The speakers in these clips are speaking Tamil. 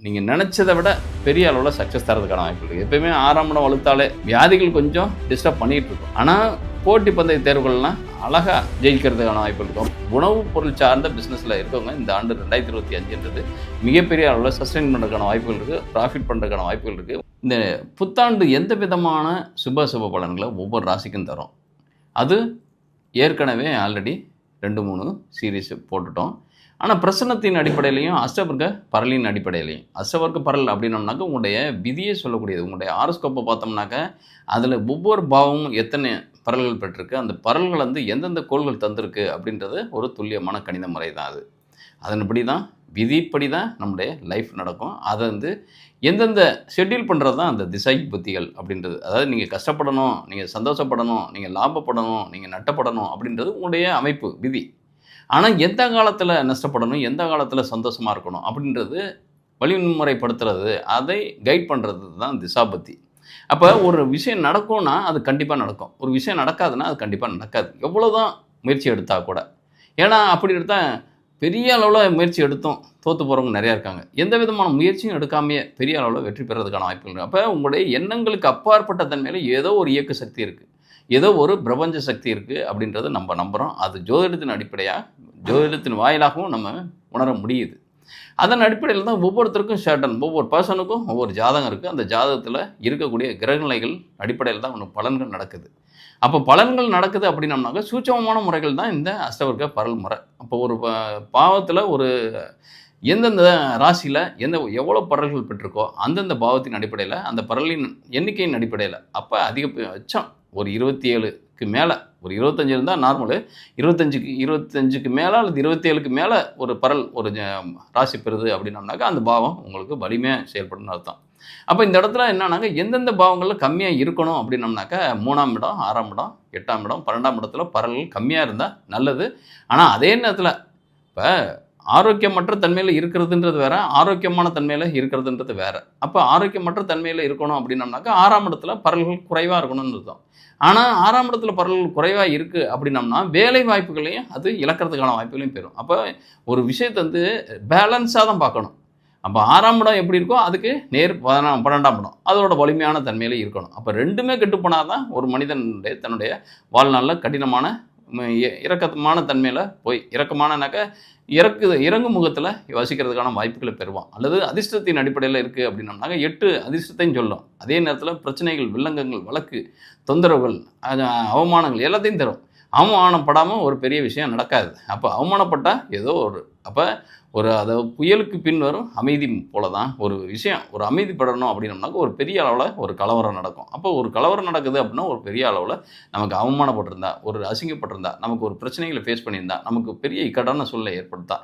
நீங்கள் நினச்சதை விட பெரிய அளவில் சக்ஸஸ் தரதுக்கான வாய்ப்பு இருக்குது. எப்பயுமே 6ஆம் இடம் வலுத்தாலே வியாதிகள் கொஞ்சம் டிஸ்டர்ப் பண்ணிகிட்டு இருக்கும். ஆனால் போட்டி பந்தய தேர்வுகள்லாம் அழகாக ஜெயிக்கிறதுக்கான வாய்ப்பு இருக்கும். உணவுப் பொருள் சார்ந்த பிஸ்னஸில் இருக்கவங்க இந்த ஆண்டு 2025 மிகப்பெரிய அளவில் சஸ்டெயின் பண்ணுறதுக்கான வாய்ப்புகள் இருக்குது, ப்ராஃபிட் பண்ணுறதுக்கான வாய்ப்புகள் இருக்குது. இந்த புத்தாண்டு எந்த விதமான சுப பலன்களை ஒவ்வொரு ராசிக்கும் தரும். அது ஏற்கனவே ஆல்ரெடி 2-3 சீரீஸ் போட்டுட்டோம். ஆனால் பிரசன்னத்தின் அடிப்படையிலையும் அஷ்டவர்க்க பரலின் அடிப்படையிலையும், அஷ்டவர்க்க பரல் அப்படின்னோம்னாக்க உங்களுடைய விதியை சொல்லக்கூடியது. உங்களுடைய ஆரோஸ்கோப்பை பார்த்தோம்னாக்க அதில் ஒவ்வொரு பாவமும் எத்தனை பரல்கள் பெற்றிருக்கு, அந்த பரல்கள் வந்து எந்தெந்த கோள்கள் தந்திருக்கு அப்படின்றது ஒரு துல்லியமான கணித முறை தான். அதன்படி தான் விதிப்படி தான் நம்முடைய லைஃப் நடக்கும். அதை வந்து எந்தெந்த ஷெட்யூல் பண்ணுறது தான் அந்த திசை புத்திகள் அப்படின்றது. அதாவது நீங்கள் கஷ்டப்படணும், நீங்கள் சந்தோஷப்படணும், நீங்கள் லாபப்படணும், நீங்கள் நட்டப்படணும் அப்படின்றது உங்களுடைய அமைப்பு விதி. ஆனால் எந்த காலத்தில் நஷ்டப்படணும், எந்த காலத்தில் சந்தோஷமாக இருக்கணும் அப்படின்றது வழிமுறைப்படுத்துறது, அதை கைட் பண்ணுறது தான் திசாபத்தி. அப்போ ஒரு விஷயம் நடக்கும்னா அது கண்டிப்பாக நடக்கும், ஒரு விஷயம் நடக்காதுன்னா அது கண்டிப்பாக நடக்காது, எவ்வளோ தான் முயற்சி எடுத்தால் கூட. ஏன்னா அப்படி எடுத்தால் பெரிய அளவில் முயற்சி எடுத்தோம் தோற்று போகிறவங்க நிறையா இருக்காங்க. எந்த விதமான முயற்சியும் எடுக்காமையே பெரிய அளவில் வெற்றி பெறதுக்கான வாய்ப்புகள் இருக்குது. அப்போ உங்களுடைய எண்ணங்களுக்கு அப்பாற்பட்ட தன்மையில் ஏதோ ஒரு இயக்க சக்தி இருக்குது, ஏதோ ஒரு பிரபஞ்ச சக்தி இருக்குது அப்படின்றத நம்ம நம்புகிறோம். அது ஜோதிடத்தின் அடிப்படையாக, ஜோதிடத்தின் வாயிலாகவும் நம்ம உணர முடியுது. அதன் அடிப்படையில் தான் ஒவ்வொருத்தருக்கும் ஷேட்டன், ஒவ்வொரு பர்சனுக்கும் ஒவ்வொரு ஜாதகம் இருக்குது. அந்த ஜாதகத்தில் இருக்கக்கூடிய கிரகநிலைகள் அடிப்படையில் தான் ஒன்று பலன்கள் நடக்குது. அப்போ பலன்கள் நடக்குது அப்படின்னம்னாக்க சூட்சமமான முறைகள் தான் இந்த அஷ்டவர்க்க பரல் முறை. அப்போ ஒரு பாவத்தில் ஒரு எந்தெந்த ராசியில் எவ்வளோ பரல்கள் பெற்றிருக்கோ அந்தந்த பாவத்தின் அடிப்படையில், அந்த பரலின் எண்ணிக்கையின் அடிப்படையில், அப்போ அதிகபட்சம் ஒரு 27க்கு மேலே, ஒரு 25 இருந்தால் நார்மலு, 25க்கு மேலே அல்லது 27க்கு மேலே ஒரு பரல் ஒரு ராசி பெறுது அப்படின்னம்னாக்கா அந்த பாவம் உங்களுக்கு வலிமையாக செயல்படும்னு அர்த்தம். அப்போ இந்த இடத்துல என்னன்னாக்க எந்தெந்த பாவங்களில் கம்மியாக இருக்கணும் அப்படின்னம்னாக்கா 3ஆம் இடம், 6ஆம் இடம், 8ஆம் இடம், 12ஆம் இடத்துல பரல்கள் கம்மியாக இருந்தால் நல்லது. ஆனால் அதே நேரத்தில் இப்போ ஆரோக்கியமற்ற தன்மையில் இருக்கிறதுன்றது வேறு, ஆரோக்கியமான தன்மையில் இருக்கிறதுன்றது வேறு. அப்போ ஆரோக்கியமற்ற தன்மையில் இருக்கணும் அப்படின்னம்னாக்கா 6ஆம் இடத்துல பரல்கள் குறைவாக இருக்கணும்னு அர்த்தம். ஆனால் 6ஆம் இடத்துல பரல்கள் குறைவாக இருக்குது அப்படின்னம்னா வேலை வாய்ப்புகளையும் அது இழக்கிறதுக்கான வாய்ப்புகளையும் பெறும். அப்போ ஒரு விஷயத்தை வந்து பேலன்ஸாக தான் பார்க்கணும். அப்போ 6ஆம் இடம் எப்படி இருக்கோ அதுக்கு நேர் 12ஆம் இடம் அதோட வலிமையான தன்மையில் இருக்கணும். அப்போ ரெண்டுமே கெட்டு போனால் தான் ஒரு மனிதனுடைய தன்னுடைய வாழ்நாளில் கடினமான இறக்கமான தன்மையில் போய் இறக்கமானனாக்க இறங்கு முகத்தில் வசிக்கிறதுக்கான வாய்ப்புகளை பெறுவான். அல்லது அதிர்ஷ்டத்தின் அடிப்படையில் இருக்குது அப்படின்னம்னாக்க 8 அதிர்ஷ்டத்தையும் சொல்லும். அதே நேரத்தில் பிரச்சனைகள், வில்லங்கங்கள், வழக்கு, தொந்தரவுகள், அவமானங்கள் எல்லாத்தையும் தரும். அவமானப்படாமல் ஒரு பெரிய விஷயம் நடக்காது. அப்போ அவமானப்பட்டால் ஏதோ அப்போ அதாவது புயலுக்கு பின் வரும் அமைதி போல தான் ஒரு விஷயம். ஒரு அமைதிப்படணும் அப்படின்னம்னாக்க ஒரு பெரிய அளவில் ஒரு கலவரம் நடக்கும். அப்போ ஒரு கலவரம் நடக்குது அப்படின்னா ஒரு பெரிய அளவில் நமக்கு அவமானப்பட்டிருந்தா, ஒரு அசிங்கப்பட்டிருந்தா, நமக்கு ஒரு பிரச்சனைகளை ஃபேஸ் பண்ணியிருந்தா, நமக்கு பெரிய இக்கட்டான சூழ்நிலை ஏற்படுத்தா,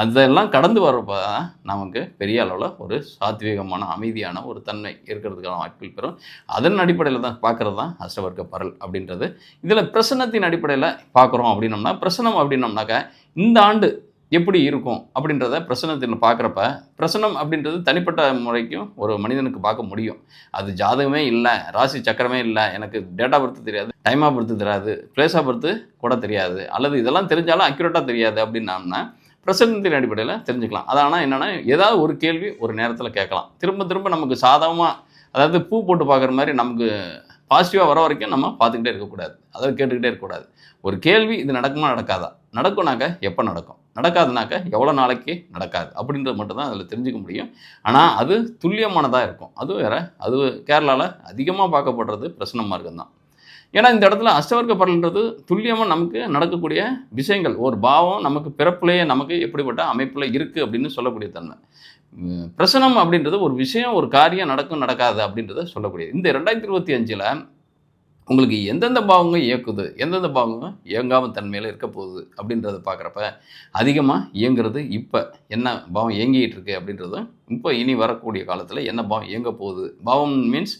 அதெல்லாம் கடந்து வரப்போ தான் நமக்கு பெரிய அளவில் ஒரு சாத்வீகமான அமைதியான ஒரு தன்மை இருக்கிறதுக்கான வாய்ப்புகள் பெறும். அதன் அடிப்படையில் தான் பார்க்குறது தான் அஷ்டவர்க்க பரல் அப்படின்றது. இதில் பிரசன்னத்தின் அடிப்படையில் பார்க்குறோம் அப்படின்னம்னா, பிரசனம் அப்படின்னம்னாக்க இந்த ஆண்டு எப்படி இருக்கும் அப்படின்றத பிரசனத்தில் பார்க்குறப்ப, பிரசனம் அப்படின்றது தனிப்பட்ட முறைக்கும் ஒரு மனிதனுக்கு பார்க்க முடியும். அது ஜாதகமே இல்லை, ராசி சக்கரமே இல்லை, எனக்கு டேட் ஆஃப் பர்த் தெரியாது, டைம் ஆஃப் பர்த் தெரியாது, பிளேஸ் ஆஃப் பர்த் கூட தெரியாது, அல்லது இதெல்லாம் தெரிஞ்சாலும் அக்யூரேட்டாக தெரியாது அப்படின்னம்னா பிரசனத்தின் அடிப்படையில் தெரிஞ்சுக்கலாம். அது ஆனால் என்னென்னா ஏதாவது ஒரு கேள்வி ஒரு நேரத்தில் கேட்கலாம். திரும்ப திரும்ப நமக்கு சாதகமாக, அதாவது பூ போட்டு பார்க்குற மாதிரி நமக்கு பாசிட்டிவாக வர வரைக்கும் நம்ம பார்த்துக்கிட்டே இருக்கக்கூடாது, அதை கேட்டுக்கிட்டே இருக்கக்கூடாது. ஒரு கேள்வி இது நடக்குமா நடக்காதா, நடக்கும்னாக்க எப்போ நடக்கும், நடக்காதுனாக்க எவ்வளோ நாளைக்கு நடக்காது அப்படின்றது மட்டும்தான் அதில் தெரிஞ்சுக்க முடியும். ஆனால் அது துல்லியமானதாக இருக்கும். அது வேறு, அது கேரளாவில் அதிகமாக பார்க்கப்படுறது பிரசன்ன மார்க்கம் தான். ஏன்னா இந்த இடத்துல அஷ்டவர்க்க பரல்ன்றது துல்லியமாக நமக்கு நடக்கக்கூடிய விஷயங்கள். ஒரு பாவம் நமக்கு பிறப்புலேயே நமக்கு எப்படிப்பட்ட அமைப்பில் இருக்குது அப்படின்னு சொல்லக்கூடிய தன்மை. பிரசனம் அப்படின்றது ஒரு விஷயம், ஒரு காரியம் நடக்கும் நடக்காது அப்படின்றத சொல்லக்கூடியது. இந்த 2025 உங்களுக்கு எந்தெந்த பாவங்கள் இயக்குது, எந்தெந்த பாவங்கள் இயங்காமல் தன்மையில் இருக்க போகுது அப்படின்றத பார்க்குறப்ப அதிகமாக இயங்குறது இப்போ என்ன பாவம் இயங்கிட்டு இருக்கு அப்படின்றதும், இப்போ இனி வரக்கூடிய காலத்தில் என்ன பாவம் இயங்க போகுது, பாவம் மீன்ஸ்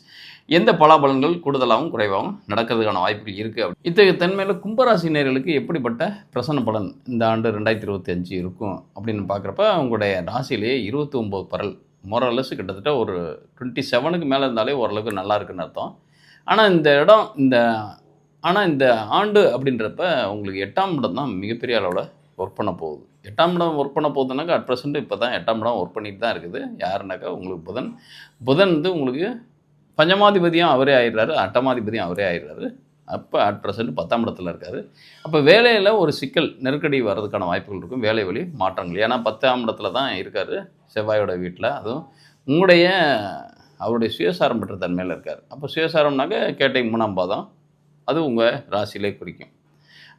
எந்த பலாபலன்கள் கூடுதலாகவும் குறைவாகவும் நடக்கிறதுக்கான வாய்ப்புகள் இருக்குது. இத்தகைய தன்மையில் கும்பராசினியர்களுக்கு எப்படிப்பட்ட பிரசன்ன பலன் இந்த ஆண்டு 2025 இருக்கும் அப்படின்னு பார்க்குறப்ப உங்களுடைய ராசியிலேயே 29 பரல் மொரலஸ் கிட்டத்தட்ட ஒரு 27க்கு மேலே இருந்தாலே ஓரளவுக்கு நல்லா இருக்குன்னு அர்த்தம். ஆனால் இந்த ஆண்டு அப்படின்றப்ப உங்களுக்கு 8ஆம் இடம் தான் மிகப்பெரிய அளவில் ஒர்க் பண்ண போகுது. 8ஆம் இடம் ஒர்க் பண்ண போகுதுனாக்கா அட் ப்ரெசென்ட் இப்போ தான் 8ஆம் இடம் ஒர்க் பண்ணிட்டு தான் இருக்குது. யாருனாக்கா உங்களுக்கு புதன். புதன் வந்து உங்களுக்கு பஞ்சமாதிபதியும் அவரே ஆயிடுறாரு, அட்டமாதிபதியும் அவரே ஆயிடுறாரு. அப்போ அட் ப்ரெசென்ட் 10ஆம் இடத்துல இருக்கார். அப்போ வேலையில் ஒரு சிக்கல் நெருக்கடி வர்றதுக்கான வாய்ப்புகள் இருக்கும். வேலை வழி மாற்றங்கள். ஏன்னா 10ஆம் இடத்துல தான் இருக்கார் செவ்வாயோட வீட்டில். அதுவும் உங்களுடைய அவருடைய சுயசாரம் பெற்ற தன்மையில் இருக்கார். அப்போ சுயசாரம்னாக்க கேட்டை 3ஆம் பாதம், அது உங்கள் ராசியிலே குறிக்கும்.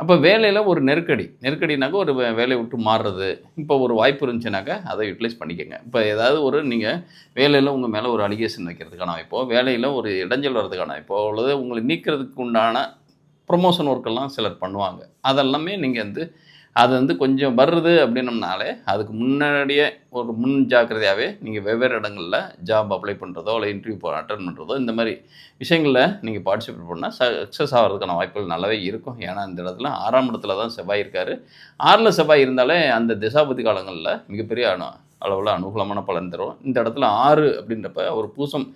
அப்போ வேலையில் ஒரு நெருக்கடினாக்கா ஒரு வேலையை விட்டு மாறுறது. இப்போ ஒரு வாய்ப்பு இருந்துச்சுனாக்கா அதை யூட்டிலைஸ் பண்ணிக்கோங்க. இப்போ ஏதாவது ஒரு நீங்கள் வேலையில் உங்கள் மேலே ஒரு அலிகேஷன் வைக்கிறதுக்கான வாய்ப்போ, வேலையில் ஒரு இடைஞ்சல் வர்றதுக்கான வாய்ப்போ, அல்லது உங்களை நீக்கிறதுக்கு உண்டான ப்ரொமோஷன் ஒர்க்கெல்லாம் சிலர் பண்ணுவாங்க. அதெல்லாமே நீங்கள் வந்து அது வந்து கொஞ்சம் வருது அப்படின்னம்னாலே அதுக்கு முன்னாடியே ஒரு முன் ஜாக்கிரதையாகவே நீங்கள் வெவ்வேறு இடங்களில் ஜாப் அப்ளை பண்ணுறதோ இல்லை இன்டர்வியூ அட்டன் பண்ணுறதோ இந்த மாதிரி விஷயங்களில் நீங்கள் பார்ட்டிசிபேட் பண்ணால் சக்ஸஸ் ஆகிறதுக்கான வாய்ப்புகள் நல்லாவே இருக்கும். ஏன்னா இந்த இடத்துல 6ஆம் இடத்துல தான் செவ்வாய் இருக்கார். 6ல் செவ்வாய் இருந்தாலே அந்த திசாபதி காலங்களில் மிகப்பெரிய அளவில் அனுகூலமான பலன் தரும். இந்த இடத்துல 6 அப்படின்றப்ப ஒரு பூசம்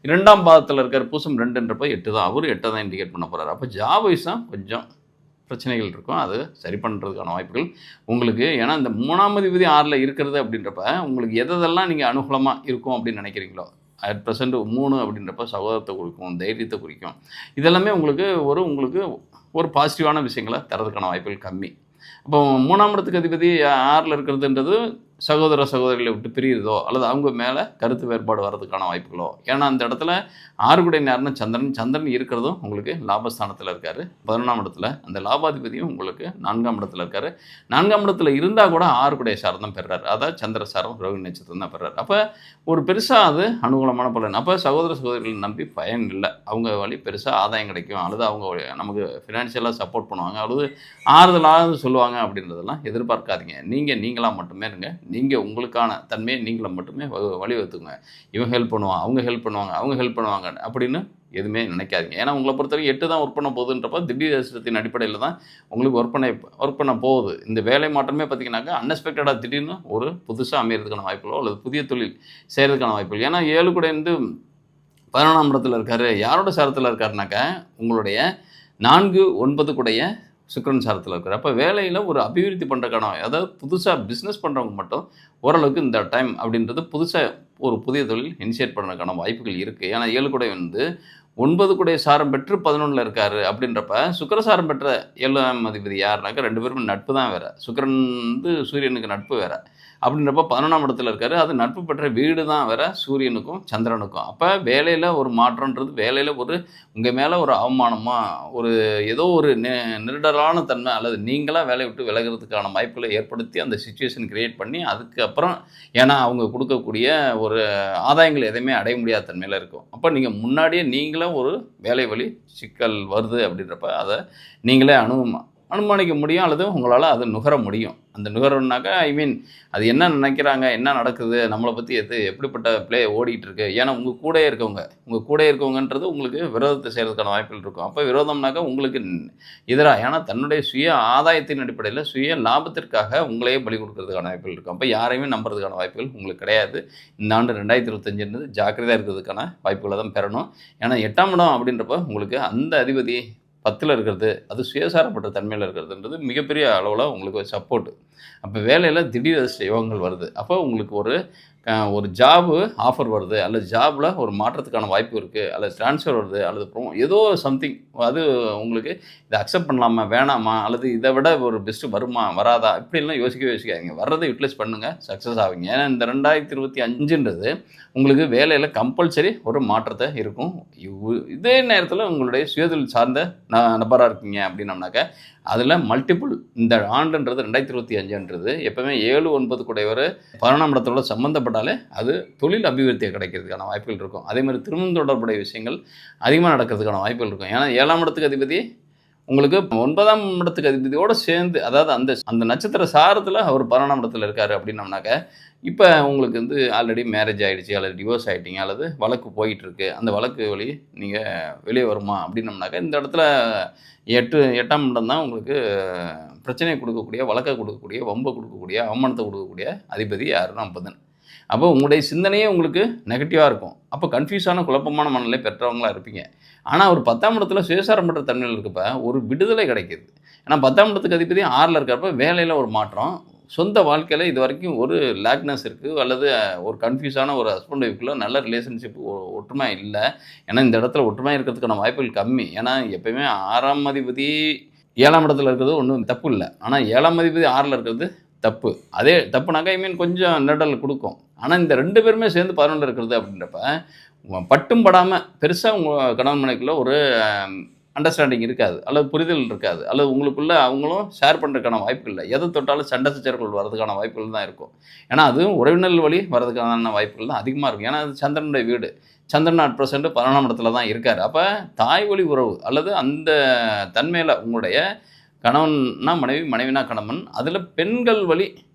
2ஆம் பாதத்தில் இருக்கார். பூசம் 2ன்றப்ப 8 தான். அவர் 8 தான் இண்டிகேட் பண்ண போகிறார். அப்போ ஜாப் வைஸ் தான் கொஞ்சம் பிரச்சனைகள் இருக்கும். அது சரி பண்ணுறதுக்கான வாய்ப்புகள் உங்களுக்கு. ஏன்னா இந்த 3ஆம் அதிபதி 6ல் இருக்கிறது அப்படின்றப்ப உங்களுக்கு எதெல்லாம் நீங்கள் அனுகூலமாக இருக்கும் அப்படின்னு நினைக்கிறீங்களோ, அட் ப்ரெசென்ட் 3 அப்படின்றப்ப சகோதரத்தை குறிக்கும், தைரியத்தை குறிக்கும். இதெல்லாமே உங்களுக்கு ஒரு பாசிட்டிவான விஷயங்களை தரதுக்கான வாய்ப்புகள் கம்மி. அப்போ 3ஆம் இடத்துக்கு அதிபதி 6ல் இருக்கிறதுன்றது சகோதரிகளை விட்டு பிரியுறதோ அல்லது அவங்க மேலே கருத்து வேறுபாடு வர்றதுக்கான வாய்ப்புகளோ. ஏன்னா அந்த இடத்துல 6 கூடை நேரம்னா சந்திரன் இருக்கிறதும் உங்களுக்கு லாபஸ்தானத்தில் இருக்கார். 11ஆம் இடத்துல அந்த லாபாதிபதியும் உங்களுக்கு 4ஆம் இடத்துல இருக்கார். 4ஆம் இடத்துல இருந்தால் கூட 6 கூடை சாரம் தான் பெறார். அதாவது சந்திர சாரம் ரோகிணி நட்சத்திரம் தான் பெறார். அப்போ ஒரு பெருசாக அது அனுகூலமான பலன். அப்போ சகோதரிகளை நம்பி பயன் இல்லை. அவங்க வழி பெருசாக ஆதாயம் கிடைக்கும், அல்லது அவங்க நமக்கு ஃபினான்ஷியலாக சப்போர்ட் பண்ணுவாங்க, அல்லது ஆறுதலாக சொல்லுவாங்க அப்படின்றதெல்லாம் எதிர்பார்க்காதீங்க. நீங்களாக மட்டுமே இருங்க. நீங்கள் உங்களுக்கான தன்மையை நீங்களை மட்டுமே வழிவகுத்துங்க. இவங்க ஹெல்ப் பண்ணுவாங்க, அவங்க ஹெல்ப் பண்ணுவாங்க அப்படின்னு எதுவுமே நினைக்காதீங்க. ஏன்னா உங்களை பொறுத்தவரைக்கும் 8 தான் ஒர்க் பண்ண போகுதுன்றப்ப திடீர் அதிர்ஷ்டத்தின் அடிப்படையில் தான் உங்களுக்கு ஒர்க் பண்ண போகுது. இந்த வேலை மாற்றமே பார்த்திங்கனாக்கா அன்எக்ஸ்பெக்டடாக திடீர்னு ஒரு புதுசாக அமைகிறதுக்கான வாய்ப்புகளோ அல்லது புதிய தொழில் செய்கிறதுக்கான வாய்ப்புகள். ஏன்னா 7 கூட இருந்து 11ஆம் இடத்துல இருக்கார். யாரோட சாரத்தில் இருக்காருனாக்கா உங்களுடைய 4, 9 கூடைய சுக்கிரன் சாரத்தில் இருக்கிற. அப்போ வேலையில் ஒரு அபிவிருத்தி பண்ணுறக்கான, அதாவது புதுசாக பிஸ்னஸ் பண்ணுறவங்க மட்டும் ஓரளவுக்கு இந்த டைம் அப்படின்றது புதுசாக ஒரு புதிய தொழில் இனிஷியேட் பண்ணுறதுக்கான வாய்ப்புகள் இருக்குது. ஏன்னா 7 கூடை வந்து 9 கூடை சாரம் பெற்று 11ல் இருக்கார். அப்படின்றப்ப சுக்கிரசாரம் பெற்ற 7ஆம் அதிபதி யாருனாக்கா 2 பேரும் நட்பு தான் வேறு. சுக்கிரன் வந்து சூரியனுக்கு நட்பு வேறு. அப்படின்றப்ப 11ஆம் இடத்துல இருக்கார். அது நட்பு பெற்ற வீடு தான் வேறு சூரியனுக்கும் சந்திரனுக்கும். அப்போ வேலையில் ஒரு மாற்றன்றது வேலையில் ஒரு உங்கள் மேலே ஒரு அவமானமாக ஒரு ஏதோ ஒரு நெருடலான தன்மை அல்லது நீங்களாக வேலையை விட்டு விலகிறதுக்கான வாய்ப்புகளை ஏற்படுத்தி அந்த சிச்சுவேஷன் க்ரியேட் பண்ணி அதுக்கப்புறம் ஏன்னா அவங்க கொடுக்கக்கூடிய ஒரு ஆதாயங்கள் எதையுமே அடைய முடியாத தன்மையில் இருக்கும். அப்போ நீங்கள் முன்னாடியே நீங்களே ஒரு வேலை வழி சிக்கல் வருது அப்படின்றப்ப அதை நீங்களே அனுமானிக்க முடியும், அல்லது உங்களால் அதை நுகர முடியும். அந்த நுகரம்னாக்கா அது என்ன நினைக்கிறாங்க, என்ன நடக்குது, நம்மளை பற்றி எப்படிப்பட்ட ப்ளே ஓடிட்டுருக்கு. ஏன்னா உங்கள் கூட இருக்கவங்கன்றது உங்களுக்கு விரோதத்தை செய்கிறதுக்கான வாய்ப்புகள் இருக்கும். அப்போ விரோதம்னாக்கா உங்களுக்கு எதிராக, ஏன்னா தன்னுடைய சுய ஆதாயத்தின் அடிப்படையில் சுய லாபத்திற்காக உங்களையே பலி கொடுக்கறதுக்கான வாய்ப்புகள் இருக்கும். அப்போ யாரையுமே நம்புறதுக்கான வாய்ப்புகள் உங்களுக்கு கிடையாது. இந்த ஆண்டு 2025 ஜாக்கிரதையாக இருக்கிறதுக்கான வாய்ப்புகளை தான் பெறணும். ஏன்னா 8ஆம் இடம் அப்படின்றப்ப உங்களுக்கு அந்த அதிபதி 10ல் இருக்கிறது, அது சுயசாரப்பட்ட தன்மையில் இருக்கிறதுன்றது மிகப்பெரிய அளவில் உங்களுக்கு ஒரு சப்போர்ட்டு. அப்போ வேலையில் திடீர் அதிர்ஷ்ட யோகங்கள் வருது. அப்போ உங்களுக்கு ஒரு ஜாபு ஆஃபர் வருது, அல்லது ஜாபில் ஒரு மாற்றத்துக்கான வாய்ப்பு இருக்குது, அல்லது ட்ரான்ஸ்ஃபர் வருது, அல்லது ஏதோ சம்திங் அது உங்களுக்கு இதை அக்செப்ட் பண்ணலாமா வேணாமா, அல்லது இதை விட ஒரு பெஸ்ட்டு வருமா வராதா இப்படிலாம் யோசிக்காதீங்க. வர்றதை யூட்டிலைஸ் பண்ணுங்கள், சக்ஸஸ் ஆகுங்க. ஏன்னா இந்த 2025ன்றது உங்களுக்கு வேலையில் கம்பல்சரி ஒரு மாற்றத்தை இருக்கும். இதே நேரத்தில் உங்களுடைய சுயதொழில் சார்ந்த நபராக இருக்கீங்க அப்படின்னம்னாக்கா அதில் மல்டிபிள் இந்த ஆண்டுன்றது 2025ன்றது எப்போவுமே 7, 9 கூடையவர் 11ஆம் இடத்தோட சம்மந்தப்பட்டாலே அது தொழில் அபிவிருத்தியை கிடைக்கிறதுக்கான வாய்ப்புகள் இருக்கும். அதே மாதிரி திருமணம் தொடர்புடைய விஷயங்கள் அதிகமாக நடக்கிறதுக்கான வாய்ப்புகள் இருக்கும். ஏன்னா 7ஆம் இடத்துக்கு அதிபதி உங்களுக்கு 9ஆம் இடத்துக்கு அதிபதியோடு சேர்ந்து, அதாவது அந்த நட்சத்திர சாரத்தில் அவர் 11ஆம் இடத்துல இருக்கார் அப்படின்னம்னாக்க இப்போ உங்களுக்கு வந்து ஆல்ரெடி மேரேஜ் ஆகிடுச்சு, அல்லது டிவோர்ஸ் ஆகிட்டீங்க, அல்லது வழக்கு போயிட்டுருக்கு, அந்த வழக்கு வழி நீங்கள் வெளியே வருமா அப்படின்னம்னாக்கா இந்த இடத்துல 8ஆம் இடம் தான் உங்களுக்கு பிரச்சனையை கொடுக்கக்கூடிய, வழக்கை கொடுக்கக்கூடிய, வம்பை கொடுக்கக்கூடிய, அவமானத்தை கொடுக்கக்கூடிய அதிபதி யாருன்னா புதன். அப்போ உங்களுடைய சிந்தனையே உங்களுக்கு நெகட்டிவாக இருக்கும். அப்போ கன்ஃபியூஸான குழப்பமான மனநிலை பெற்றவங்களாக இருப்பீங்க. ஆனால் ஒரு 10ஆம் இடத்துல சுயசாரம் பெற்ற தன்மையில் இருக்கப்போ ஒரு விடுதலை கிடைக்கிது. ஏன்னா 10ஆம் இடத்துக்கு அதிபதி 6ல் இருக்கிறப்ப வேலையில் ஒரு மாற்றம், சொந்த வாழ்க்கையில் இது வரைக்கும் ஒரு லேக்னஸ் இருக்குது, அல்லது ஒரு கன்ஃபியூஸான ஒரு ஹஸ்பண்ட் ஒய்ஃப்குள்ள நல்ல ரிலேஷன்ஷிப் ஒற்றுமை இல்லை. ஏன்னா இந்த இடத்துல ஒற்றுமை இருக்கிறதுக்கான வாய்ப்புகள் கம்மி. ஏன்னா எப்பயுமே 6ஆம் அதிபதி 7ஆம் இடத்துல இருக்கிறது ஒன்றும் தப்பு இல்லை. ஆனால் 7ஆம் அதிபதி 6ல் இருக்கிறது தப்பு. அதே தப்புனாக்கா கொஞ்சம் நெடல் கொடுக்கும். ஆனால் இந்த 2 பேருமே சேர்ந்து 11ல் இருக்கிறது அப்படின்றப்ப பட்டும் படாமல் பெருசாக உங்கள் கணவன் மனைவிக்குள்ள ஒரு அண்டர்ஸ்டாண்டிங் இருக்காது, அல்லது புரிதல் இருக்காது, அல்லது உங்களுக்குள்ள அவங்களும் ஷேர் பண்ணுறதுக்கான வாய்ப்புகள் இல்லை. எதை தொட்டாலும் சண்டை சச்சரவுகள் வரதுக்கான வாய்ப்புகள் தான் இருக்கும். ஏன்னா அதுவும் உறவினர்கள் வழி வரதுக்கான வாய்ப்புகள் தான் அதிகமாக இருக்கும். ஏன்னா அது சந்திரனுடைய வீடு. சந்திரன் அட் ப்ரெசென்ட் 11ஆம் இடத்துல தான் இருக்கார். அப்போ தாய் வழி உறவு அல்லது அந்த தன்மையில் உங்களுடைய கணவன்னா மனைவி, மனைவினா கணவன், அதில் பெண்கள் வழி,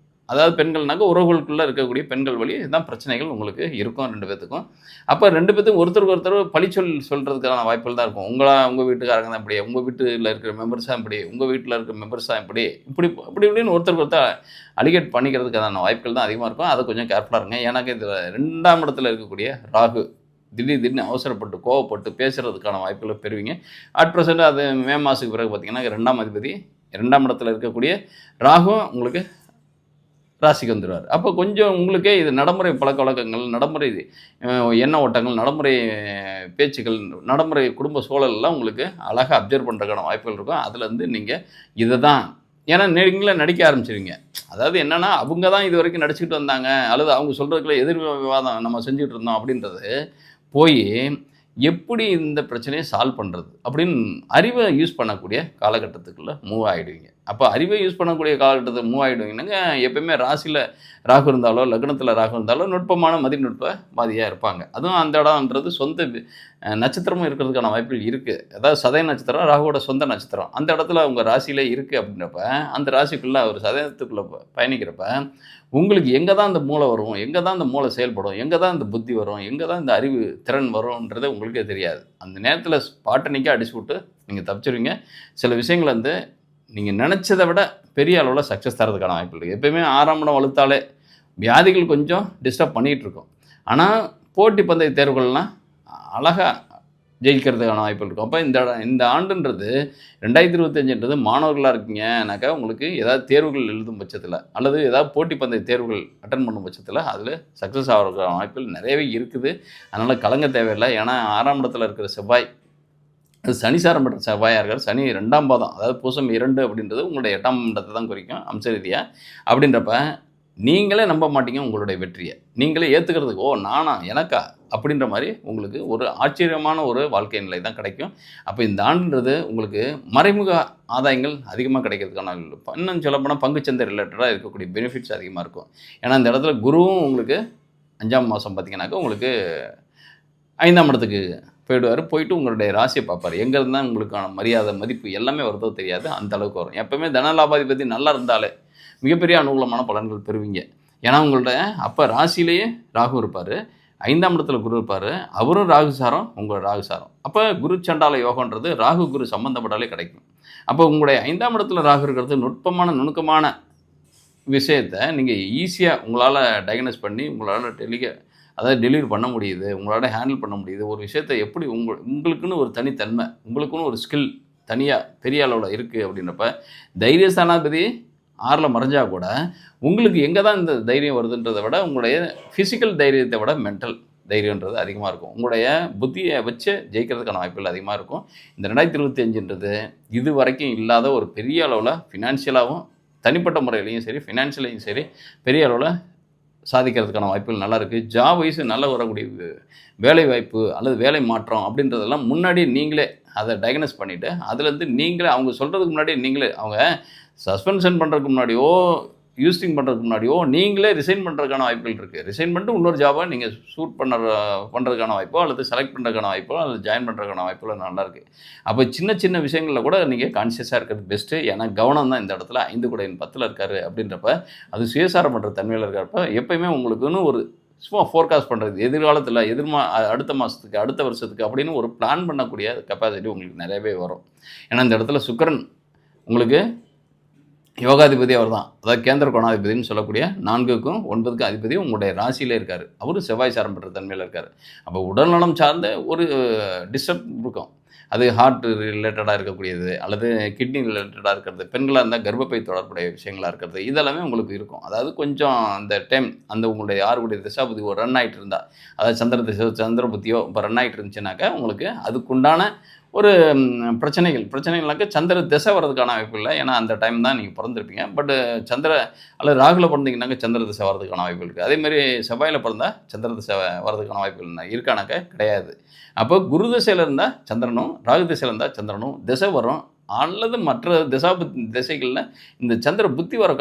அதாவது பெண்கள்னாக்க உறவுகளுக்குள்ளே இருக்கக்கூடிய பெண்கள் வழி தான் பிரச்சனைகள் உங்களுக்கு இருக்கும் 2 பேத்துக்கும். அப்போ 2 பேத்துக்கும் ஒருத்தருக்கு ஒருத்தர் பழிச்சொல் சொல்கிறதுக்கான வாய்ப்புகள் தான் இருக்கும். உங்கள் வீட்டுக்காரங்க தான் இப்படி, உங்கள் வீட்டில் இருக்கிற மெம்பர்ஸ் தான் இப்படி, உங்கள் வீட்டில் இருக்கிற மெம்பர்ஸ் தான் இப்படின்னு ஒருத்தருக்கு ஒருத்தர் அலிகேட் பண்ணிக்கிறதுக்கான வாய்ப்புகள் தான் அதிகமாக இருக்கும். அதை கொஞ்சம் கேர்ஃபுல்லாக இருங்க. ஏன்னாக்க இதில் 2ஆம் இடத்துல இருக்கக்கூடிய ராகு திடீர்னு அவசரப்பட்டு கோவப்பட்டு பேசுகிறதுக்கான வாய்ப்புகளை பெறுவீங்க. அட் ப்ரெசென்ட் அது மே மாதத்துக்கு பிறகு பார்த்தீங்கன்னா 2ஆம் அதிபதி 2ஆம் இடத்துல இருக்கக்கூடிய ராகுவும் உங்களுக்கு ராசிக்கு வந்துடுவார். அப்போ கொஞ்சம் உங்களுக்கே இது நடைமுறை பழக்க வழக்கங்கள், நடைமுறை எண்ண ஓட்டங்கள், நடைமுறை பேச்சுக்கள், நடைமுறை குடும்ப சூழலெல்லாம் உங்களுக்கு அழகாக அப்சர்வ் பண்ணுறதுக்கான வாய்ப்புகள் இருக்கும். அதுலேருந்து நீங்கள் இதை தான், ஏன்னா நீங்களே நடிக்க ஆரம்பிச்சிருவீங்க. அதாவது என்னென்னா அவங்க தான் இது வரைக்கும் நடிச்சுக்கிட்டு வந்தாங்க, அல்லது அவங்க சொல்கிறதுக்குள்ள எதிர் விவாதம் நம்ம செஞ்சுட்டு இருந்தோம் அப்படின்றது போய் எப்படி இந்த பிரச்சனையை சால்வ் பண்ணுறது அப்படின்னு அறிவை யூஸ் பண்ணக்கூடிய காலகட்டத்துக்குள்ளே மூவ் ஆகிடுவீங்க. அப்போ அறிவை யூஸ் பண்ணக்கூடிய காலகட்டத்தில் மூவ் ஆகிடுவீங்கன்னாங்க எப்போயுமே ராசியில் ராகு இருந்தாலோ லக்னத்தில் ராகு இருந்தாலோ நுட்பமான மதிநுட்பவாதியாக இருப்பாங்க. அதுவும் அந்த இடம்ன்றது சொந்த நட்சத்திரமும் இருக்கிறதுக்கான வாய்ப்புகள் இருக்குது. அதாவது சதய நட்சத்திரம் ராகுவோட சொந்த நட்சத்திரம் அந்த இடத்துல அவங்க ராசியிலே இருக்குது அப்படின்றப்ப அந்த ராசிக்குள்ளே ஒரு சதயத்துக்குள்ளே பயணிக்கிறப்ப உங்களுக்கு எங்கே தான் இந்த மூளை வரும், எங்கே தான் இந்த மூளை செயல்படும், எங்கே தான் இந்த புத்தி வரும், எங்கே தான் இந்த அறிவு திறன் வரும்ன்றது உங்களுக்கே தெரியாது. அந்த நேரத்தில் பாட்டனிக்காக அடிச்சு விட்டு நீங்கள் தப்பிச்சிருவீங்க. சில விஷயங்கள் வந்து நீங்கள் நினச்சதை விட பெரிய அளவில் சக்ஸஸ் தரதுக்கான வாய்ப்பு இருக்குது. எப்போயுமே 6ஆம் இடம் வலுத்தாலே வியாதிகள் கொஞ்சம் டிஸ்டர்ப் பண்ணிகிட்டு இருக்கும். ஆனால் போட்டி பந்தய தேர்வுகள்லாம் அழகாக ஜெயிக்கிறதுக்கான வாய்ப்புகள் இருக்கும். அப்போ இந்த ஆண்டுன்றது 2025ன்றது மாணவர்களாக இருக்கீங்கனாக்கா உங்களுக்கு ஏதாவது தேர்வுகள் எழுதும் பட்சத்தில் அல்லது ஏதாவது போட்டி பந்தய தேர்வுகள் அட்டன் பண்ணும் பட்சத்தில் அதில் சக்ஸஸ் ஆகிறதுக்கான வாய்ப்புகள் நிறையவே இருக்குது. அதனால் கலங்க தேவையில்லை. ஏன்னா 6ஆம் இடத்துல இருக்கிற செவ்வாய் அது சனிசாரம் பெற்ற செவ்வாயாக இருக்கார். சனி 2ஆம் பாதம், அதாவது பூசம் 2 அப்படின்றது உங்களுடைய 8ஆம் இடத்தை தான் குறிக்கும் அம்ச ரீதியாக. அப்படின்றப்ப நீங்களே நம்ப மாட்டீங்க உங்களுடைய வெற்றியை. நீங்களே ஏற்றுக்கிறதுக்கு நானா எனக்கா அப்படின்ற மாதிரி உங்களுக்கு ஒரு ஆச்சரியமான ஒரு வாழ்க்கை நிலை தான் கிடைக்கும். அப்போ இந்த ஆண்டுன்றது உங்களுக்கு மறைமுக ஆதாயங்கள் அதிகமாக கிடைக்கிறதுக்கான, இன்னும் சொல்லப்போனால் பங்குச்சந்தை ரிலேட்டடாக இருக்கக்கூடிய பெனிஃபிட்ஸ் அதிகமாக இருக்கும். ஏன்னா இந்த இடத்துல குருவும் உங்களுக்கு 5ஆம் மாதம் பார்த்தீங்கன்னாக்கா உங்களுக்கு 5ஆம் இடத்துக்கு போயிட்டு உங்களுடைய ராசியை பார்ப்பார். எங்கே இருந்தால் உங்களுக்கான மரியாதை மதிப்பு எல்லாமே வருதோ தெரியாது, அந்த அளவுக்கு வரும். எப்போவுமே தனலாபாதிபதி நல்லா இருந்தாலே மிகப்பெரிய அனுகூலமான பலன்கள் பெறுவீங்க. ஏன்னா உங்கள்ட்ட அப்போ ராசியிலேயே ராகு இருப்பார், 5ஆம் இடத்துல குரு இருப்பார், அவரும் ராகுசாரம் உங்களோட ராகுசாரம். அப்போ குரு சண்டால யோகன்றது ராகு குரு சம்மந்தப்பட்டாலே கிடைக்கும். அப்போ உங்களுடைய 5ஆம் இடத்துல ராகு இருக்கிறது நுணுக்கமான விஷயத்தை நீங்கள் ஈஸியாக உங்களால் டயக்னோஸ் பண்ணி உங்களால் டெலிவரி பண்ண முடியுது, உங்களால் ஹேண்டில் பண்ண முடியுது. ஒரு விஷயத்தை எப்படி உங்களுக்குன்னு ஒரு தனித்தன்மை, உங்களுக்குன்னு ஒரு ஸ்கில் தனியாக பெரிய அளவில் இருக்குது அப்படின்றப்ப தைரியஸ்தானாதிபதி 6ல் மறைஞ்சால் கூட உங்களுக்கு எங்கே தான் இந்த தைரியம் வருதுன்றதை விட உங்களுடைய ஃபிசிக்கல் தைரியத்தை விட மென்டல் தைரியன்றது அதிகமாக இருக்கும். உங்களுடைய புத்தியை வச்சு ஜெயிக்கிறதுக்கான வாய்ப்புகள் அதிகமாக இருக்கும். இந்த 2025ன்றது இது வரைக்கும் இல்லாத ஒரு பெரிய அளவில் ஃபினான்ஷியலாகவும் தனிப்பட்ட முறையிலையும் சரி ஃபினான்ஷியலையும் சரி பெரிய அளவில் சாதிக்கிறதுக்கான வாய்ப்புகள் நல்லா இருக்குது. ஜாப் வைஸ் நல்லா வரக்கூடிய வேலை வாய்ப்பு அல்லது வேலை மாற்றம் அப்படின்றதெல்லாம் முன்னாடி நீங்களே அதை டயக்னோஸ் பண்ணிவிட்டு அதுலேருந்து நீங்களே அவங்க சொல்கிறதுக்கு முன்னாடி நீங்களே அவங்க சஸ்பென்ஷன் பண்ணுறதுக்கு முன்னாடியோ யூஸ்டிங் பண்ணுறதுக்கு முன்னாடியோ நீங்களே ரிசைன் பண்ணுறதுக்கான வாய்ப்புகள் இருக்குது. ரிசைன் பண்ணிட்டு இன்னொரு ஜாபை நீங்கள் ஷூட் பண்ணுறதுக்கான வாய்ப்போ அல்லது செலக்ட் பண்ணுறதுக்கான வாய்ப்போ அல்லது ஜாயின் பண்ணுறதுக்கான வாய்ப்போ நல்லாயிருக்கு. அப்போ சின்ன சின்ன விஷயங்களில் கூட நீங்கள் கான்ஷியஸாக இருக்கிறது பெஸ்ட்டு. ஏன்னா கவனம் தான் இந்த இடத்துல 5 கூட 10ல் இருக்கார் அப்படின்றப்ப அது சுயசாரம் பண்ணுற தன்மையில் இருக்கிறப்ப எப்போயுமே உங்களுக்குன்னு ஒரு சும்மா ஃபோர்காஸ்ட் பண்ணுறது எதிர்காலத்தில் அடுத்த மாதத்துக்கு அடுத்த வருஷத்துக்கு அப்படின்னு ஒரு பிளான் பண்ணக்கூடிய கெப்பாசிட்டி உங்களுக்கு நிறையவே வரும். ஏன்னா இந்த இடத்துல சுக்கிரன் உங்களுக்கு யோகாதிபதி அவர் தான். அதாவது கேந்திர கோணாதிபதினு சொல்லக்கூடிய 4க்கும் 9க்கும் அதிபதி உங்களுடைய ராசியிலே இருக்கார். அவரும் செவ்வாய் சாரம் பெற்ற தன்மையில் இருக்கார். அப்போ உடல்நலம் சார்ந்த ஒரு டிஸ்டர்ப் இருக்கும். அது ஹார்ட் ரிலேட்டடாக இருக்கக்கூடியது, அல்லது கிட்னி ரிலேட்டடாக இருக்கிறது, பெண்களாக இருந்தால் கர்ப்பப்பை தொடர்புடைய விஷயங்களாக இருக்கிறது, இதெல்லாமே உங்களுக்கு இருக்கும். அதாவது கொஞ்சம் அந்த டைம் அந்த உங்களுடைய 6 திசாபுத்தி ஒரு ரன் ஆகிட்டு இருந்தால், அதாவது சந்திர திசை சந்திர புத்தியோ இப்போ ரன் ஆகிட்டு இருந்துச்சுனாக்கா உங்களுக்கு அதுக்குண்டான ஒரு பிரச்சனைகள்னாக்க சந்திர திசை வர்றதுக்கான வாய்ப்பு இல்லை. ஏன்னா அந்த டைம் தான் நீங்கள் பிறந்திருப்பீங்க. பட் சந்திர அல்லது ராகுல பிறந்தீங்கன்னாக்க சந்திர திசை வர்றதுக்கான வாய்ப்பு இருக்குது. அதேமாதிரி செவ்வாயில் பிறந்தால் சந்திர திசை வர்றதுக்கான வாய்ப்புகள் இருக்கானாக்க கிடையாது. அப்போ குரு திசையில் இருந்தால் சந்திரனும், ராகு திசையில் இருந்தால் சந்திரனும் திசை வரும். அல்லது மற்ற திசைகளில் இந்த சந்திர புத்தி வர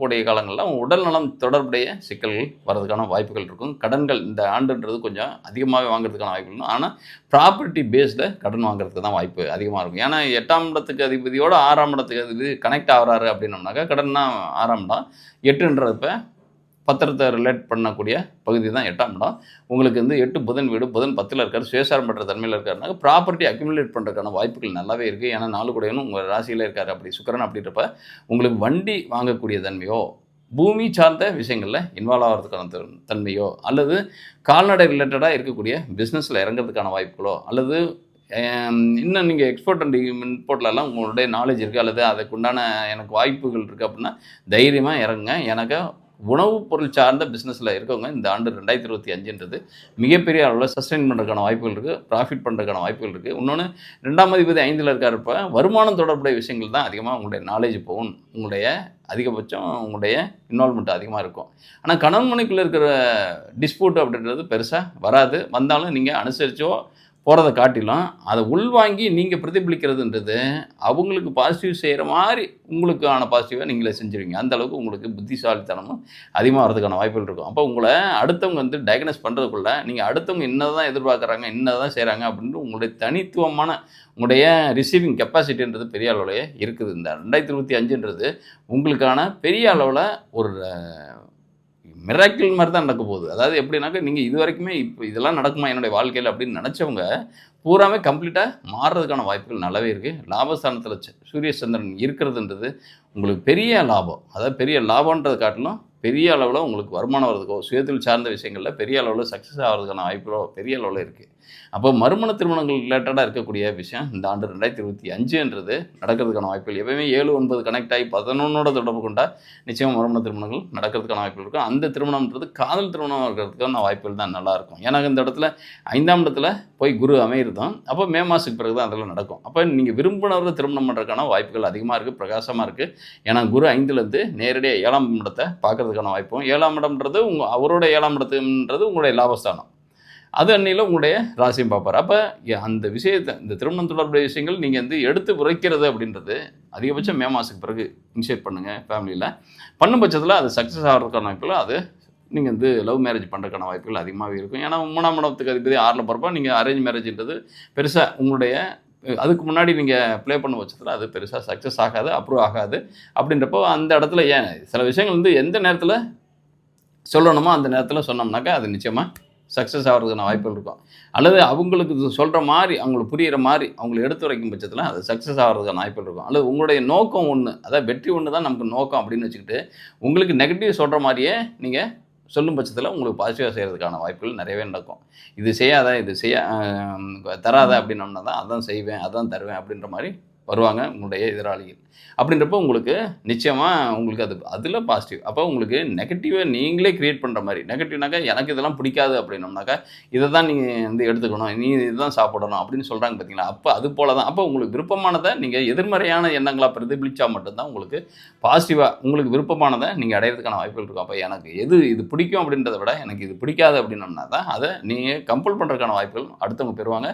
கூடிய காலங்களில் உடல் நலம் தொடர்புடைய சிக்கல்கள் வர்றதுக்கான வாய்ப்புகள் இருக்கும். கடன்கள் இந்த ஆண்டுன்றது கொஞ்சம் அதிகமாகவே வாங்குறதுக்கான வாய்ப்புகள் இருக்கும். ஆனால் ப்ராப்பர்ட்டி பேஸ்டில் கடன் வாங்குறதுக்கு தான் வாய்ப்பு அதிகமாக இருக்கும். ஏன்னா 8ஆம் இடத்துக்கு அதிபதியோட 6ஆம் இடத்துக்கு அதிபதி கனெக்ட் ஆகிறாரு அப்படின்னோம்னாக்கா கடன்னா 6ஆம் இடம், 8ன்றப்ப பத்திரத்தை ரிலேட் பண்ணக்கூடிய பகுதி தான் 8ஆம் இடம். உங்களுக்கு 8 புதன் வீடு, புதன் 10ல் இருக்கார், சுயசாரம் பெற்ற தன்மையில் இருக்காருனாக்க ப்ராப்பர்ட்டி அக்யூமுலேட் பண்ணுறதுக்கான வாய்ப்புகள் நல்லாவே இருக்குது. ஏன்னா 4 கூடையனும் உங்கள் ராசியில் இருக்கார். அப்படி சுக்கிரன் அப்படின்றப்ப உங்களுக்கு வண்டி வாங்கக்கூடிய தன்மையோ, பூமி சார்ந்த விஷயங்களில் இன்வால்வ் ஆகிறதுக்கான தன்மையோ, அல்லது கால்நடை ரிலேட்டடாக இருக்கக்கூடிய பிஸ்னஸில் இறங்கிறதுக்கான வாய்ப்புகளோ, அல்லது இன்னும் நீங்கள் எக்ஸ்போர்ட் அண்ட் இம்போர்ட்லலாம் உங்களுடைய நாலேஜ் இருக்குது, அல்லது அதுக்குண்டான எனக்கு வாய்ப்புகள் இருக்குது அப்படின்னா தைரியமாக இறங்குங்க. எனக்கு உணவுப் பொருள் சார்ந்த பிஸ்னஸில் இருக்கவங்க இந்த ஆண்டு 2025ன்றது மிகப்பெரிய அளவில் சஸ்டெயின் பண்ணுறதுக்கான வாய்ப்புகள் இருக்குது, ப்ராஃபிட் பண்ணுறதுக்கான வாய்ப்புகள் இருக்குது. இன்னொன்று 2ஆம் அதிபதி 5ல் இருக்காருப்ப வருமானம் தொடர்புடைய விஷயங்கள் தான் அதிகமாக உங்களுடைய நாலேஜ் போகும், உங்களுடைய அதிகபட்சம் உங்களுடைய இன்வால்மெண்ட் அதிகமாக இருக்கும். ஆனால் கணவன் மனைக்குள்ளே இருக்கிற டிஸ்பியூட் அப்படின்றது பெருசாக வராது. வந்தாலும் நீங்கள் அனுசரித்தோ போகிறத காட்டிலும் அதை உள்வாங்கி நீங்கள் பிரதிபலிக்கிறதுன்றது அவங்களுக்கு பாசிட்டிவ் செய்கிற மாதிரி உங்களுக்கான பாசிட்டிவாக நீங்களே செஞ்சுருவீங்க. அந்தளவுக்கு உங்களுக்கு புத்திசாலித்தனமும் அதிகமாக வரதுக்கான வாய்ப்புகள் இருக்கும். அப்போ உங்களை அடுத்தவங்க டயக்னோஸ் பண்ணுறதுக்குள்ளே நீங்கள் அடுத்தவங்க என்ன தான் எதிர்பார்க்குறாங்க, என்ன தான் செய்கிறாங்க அப்படின்ட்டு உங்களுடைய தனித்துவமான உங்களுடைய ரிசீவிங் கெப்பாசிட்டின்றது பெரிய அளவுலேயே இருக்குது. இந்த 2025ன்றது உங்களுக்கான பெரிய அளவில் ஒரு மிராக்கிள் மாதிரி தான் நடக்க போகுது. அதாவது எப்படின்னாக்கா நீங்கள் இது வரைக்குமே இப்போ இதெல்லாம் நடக்குமா என்னுடைய வாழ்க்கையில் அப்படின்னு நினச்சவங்க பூராமே கம்ப்ளீட்டாக மாறுறதுக்கான வாய்ப்புகள் நல்லாவே இருக்குது. லாபஸ்தானத்தில் சூரிய சந்திரன் இருக்கிறதுன்றது உங்களுக்கு பெரிய லாபம். அதாவது பெரிய லாபன்றதை காட்டிலும் பெரிய அளவில் உங்களுக்கு வருமானம் வர்றதுக்கோ, சுயத்தில் சார்ந்த விஷயங்களில் பெரிய அளவில் சக்ஸஸ் ஆகிறதுக்கான வாய்ப்புகளோ பெரிய அளவில் இருக்குது. அப்போ மறுமண திருமணங்கள் ரிலேட்டடாக இருக்கக்கூடிய விஷயம் இந்த ஆண்டு 2025ன்றது நடக்கிறதுக்கான வாய்ப்புகள் எப்பவுமே 7, 9 கனெக்ட் ஆகி 11ஓட தொடர்பு கொண்டால் நிச்சயமாக மறுமண திருமணங்கள் நடக்கிறதுக்கான வாய்ப்புகள் இருக்கும். அந்த திருமணம்ன்றது காதல் திருமணம் இருக்கிறதுக்கான வாய்ப்புகள் தான் நல்லாயிருக்கும். ஏன்னா இந்த இடத்துல 5ஆம் இடத்துல போய் குரு அமையிருந்தோம். அப்போ மே மாதத்துக்கு பிறகு தான் அதெல்லாம் நடக்கும். அப்போ நீங்கள் விரும்பினவரை திருமணம் பண்ணுறதுக்கான வாய்ப்புகள் அதிகமாக இருக்குது, பிரகாசமாக இருக்குது. ஏன்னா குரு 5லேருந்து நேரடியாக 7ஆம் இடத்தை பார்க்கறதுக்கான வாய்ப்பும், 7ஆம் இடம்ன்றது அவரோட 7ஆம் இடத்துன்றது உங்களுடைய லாபஸ்தானம். அது அன்னையில் உங்களுடைய ராசியும் பார்ப்பார். அப்போ அந்த விஷயத்தை இந்த திருமணம் தொடர்புடைய விஷயங்கள் நீங்கள் எடுத்து உரைக்கிறது அப்படின்றது அதிகபட்சம் மே மாதத்துக்கு பிறகு இனிஷியேட் பண்ணுங்கள். ஃபேமிலியில் பண்ணும் பட்சத்தில் அது சக்ஸஸ் ஆகிறதுக்கான வாய்ப்புகள், அது நீங்கள் லவ் மேரேஜ் பண்ணுறதுக்கான வாய்ப்புகள் அதிகமாகவே இருக்கும். ஏன்னா 3ஆம் இடத்துக்கு அதிபதி 6ல் பிறப்பா நீங்கள் அரேஞ்ச் மேரேஜ்ன்றது பெருசாக உங்களுடைய அதுக்கு முன்னாடி நீங்கள் ப்ளே பண்ண பட்சத்தில் அது பெருசாக சக்ஸஸ் ஆகாது, அப்ரூவ் ஆகாது. அப்படின்றப்போ அந்த இடத்துல ஏன் சில விஷயங்கள் எந்த நேரத்தில் சொல்லணுமோ அந்த நேரத்தில் சொன்னோம்னாக்கா அது நிச்சயமாக சக்ஸஸ் ஆகிறதுக்கான வாய்ப்புகள் இருக்கும். அல்லது அவங்களுக்கு சொல்கிற மாதிரி அவங்களுக்கு புரிகிற மாதிரி அவங்களை எடுத்து வைக்கும் பட்சத்தில் அது சக்ஸஸ் ஆகிறதுக்கான வாய்ப்புகள் இருக்கும். அல்லது உங்களுடைய நோக்கம் ஒன்று, அதாவது வெற்றி ஒன்று தான் நமக்கு நோக்கம் அப்படின்னு வச்சுக்கிட்டு உங்களுக்கு நெகட்டிவ் சொல்கிற மாதிரியே நீங்கள் சொல்லும் பட்சத்தில் உங்களுக்கு பாசிட்டிவாக செய்கிறதுக்கான வாய்ப்புகள் நிறையவே நடக்கும். இது செய்யாத, இது தராத அப்படின்னோம்னா தான் அதான் செய்வேன், அதான் தருவேன் அப்படின்ற மாதிரி வருவாங்க உங்களுடைய எதிராளிகள். அப்படின்றப்போ உங்களுக்கு நிச்சயமாக உங்களுக்கு அதில் பாசிட்டிவ். அப்போ உங்களுக்கு நெகட்டிவை நீங்களே க்ரியேட் பண்ணுற மாதிரி, நெகட்டிவ்னாக்கா எனக்கு இதெல்லாம் பிடிக்காது அப்படின்னோம்னாக்கா இதை தான் நீங்கள் எடுத்துக்கணும், நீ இதுதான் சாப்பிடணும் அப்படின்னு சொல்கிறாங்க பார்த்தீங்களா. அப்போ அது போல தான். அப்போ உங்களுக்கு விருப்பமானதை நீங்கள் எதிர்மறையான எண்ணங்களாக பிரதிபலித்தா மட்டும்தான் உங்களுக்கு பாசிட்டிவாக உங்களுக்கு விருப்பமானதை நீங்கள் அடையிறதுக்கான வாய்ப்புகள் இருக்கும். அப்போ எனக்கு இது பிடிக்கும் அப்படின்றத விட எனக்கு இது பிடிக்காது அப்படின்னோம்னா தான் அதை நீங்கள் கம்பல் பண்ணுறதுக்கான வாய்ப்புகள் அடுத்தவங்க பெறுவாங்க.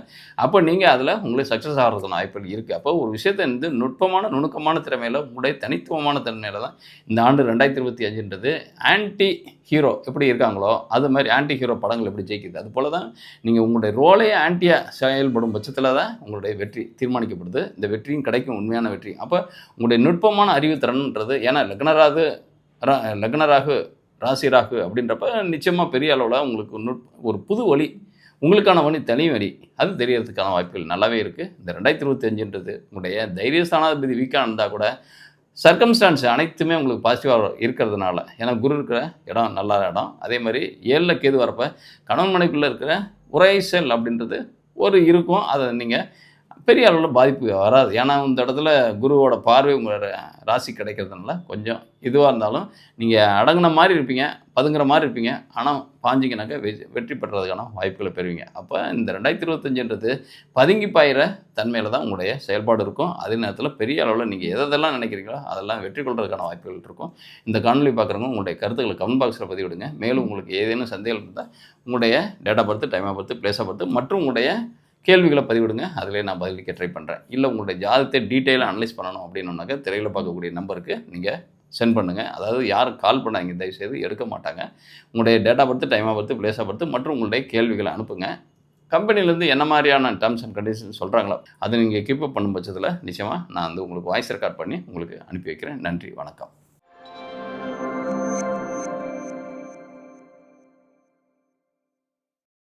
அப்போ நீங்கள் அதில் உங்களுக்கு சக்ஸஸ் ஆகிறதுக்கான வாய்ப்புகள் இருக்குது. அப்போ ஒரு விஷயத்தை நுட்பமான நுணுக்கமான திறமையில் உங்களுடைய தனித்துவமான திறமையில தான் இந்த ஆண்டு 2025ன்றது ஆன்டி ஹீரோ எப்படி இருக்காங்களோ அது மாதிரி ஆன்டி ஹீரோ படங்கள் எப்படி ஜெயிக்குது, அது போல தான் நீங்கள் உங்களுடைய ரோலே ஆன்டியாக செயல்படும் பட்சத்தில் தான் உங்களுடைய வெற்றி தீர்மானிக்கப்படுது. இந்த வெற்றியும் கிடைக்கும், உண்மையான வெற்றி. அப்போ உங்களுடைய நுட்பமான அறிவுத்திறன்ன்றது, ஏன்னா லக்னராகு ராசிராகு அப்படின்றப்ப நிச்சயமாக பெரிய அளவில் உங்களுக்கு ஒரு புது வழி, உங்களுக்கான வழி தனி வழி அது தெரியறதுக்கான வாய்ப்புகள் நல்லாவே இருக்குது. இந்த 2025ன்றது உங்களுடைய தைரியஸ்தானாதிபதி வீக்காக இருந்தால் கூட சர்க்கம்ஸ்டான்ஸ் அனைத்துமே உங்களுக்கு பாசிட்டிவாக இருக்கிறதுனால, ஏன்னா குரு இருக்கிற இடம் நல்ல இடம். அதே மாதிரி 7ல் கேது வரப்போ கணவன் மனைவிக்குள்ளே இருக்கிற உரைசல் அப்படின்றது இருக்கும். அதை நீங்கள் பெரிய அளவில் பாதிப்பு வராது. ஏன்னா இந்த இடத்துல குருவோட பார்வை உங்கள் ராசி கிடைக்கிறதுனால கொஞ்சம் இதுவாக இருந்தாலும் நீங்கள் அடங்கின மாதிரி இருப்பீங்க, பதுங்குற மாதிரி இருப்பீங்க. ஆனால் பாஞ்சிங்கனாக்கா வெற்றி பெற்றதுக்கான வாய்ப்புகளை பெறுவீங்க. அப்போ இந்த 2025ன்றது பதுங்கி பாயிற தன்மையில் தான் உங்களுடைய செயல்பாடு இருக்கும். அதே நேரத்தில் பெரிய அளவில் நீங்கள் எதெல்லாம் நினைக்கிறீங்களோ அதெல்லாம் வெற்றி கொள்றதுக்கான வாய்ப்புகள் இருக்கும். இந்த காணொலி பார்க்குறவங்க உங்களுடைய கருத்துக்களை கமெண்ட் பாக்ஸில் பதிவிடுங்க. மேலும் உங்களுக்கு ஏதேனும் சந்தேகம் இருந்தால் உங்களுடைய date of birth, time of birth, place of birth மற்றும் உங்களுடைய கேள்விகளை பதிவிடுங்க. அதிலே நான் பதிலளிக்க ட்ரை பண்ணுறேன். இல்லை உங்களுடைய ஜாதகத்தை டீட்டெயிலாக அனலைஸ் பண்ணணும் அப்படின்னாக்கா திரையில் பார்க்கக்கூடிய நம்பருக்கு நீங்கள் சென்ட் பண்ணுங்கள். அதாவது யாரும் கால் பண்ணாங்க தயவுசெய்து எடுக்க மாட்டாங்க. உங்களுடைய date of birth, time of birth, place of birth மற்றும் உங்களுடைய கேள்விகளை அனுப்புங்க. கம்பெனிலேருந்து என்ன மாதிரியான டேர்ம்ஸ் அண்ட் கண்டிஷன்ஸ் சொல்கிறாங்களோ அதை நீங்கள் கீப் அப் பண்ணும் பட்சத்தில் நிச்சயமாக நான் உங்களுக்கு வாய்ஸ் ரெக்கார்ட் பண்ணி உங்களுக்கு அனுப்பி வைக்கிறேன். நன்றி, வணக்கம்.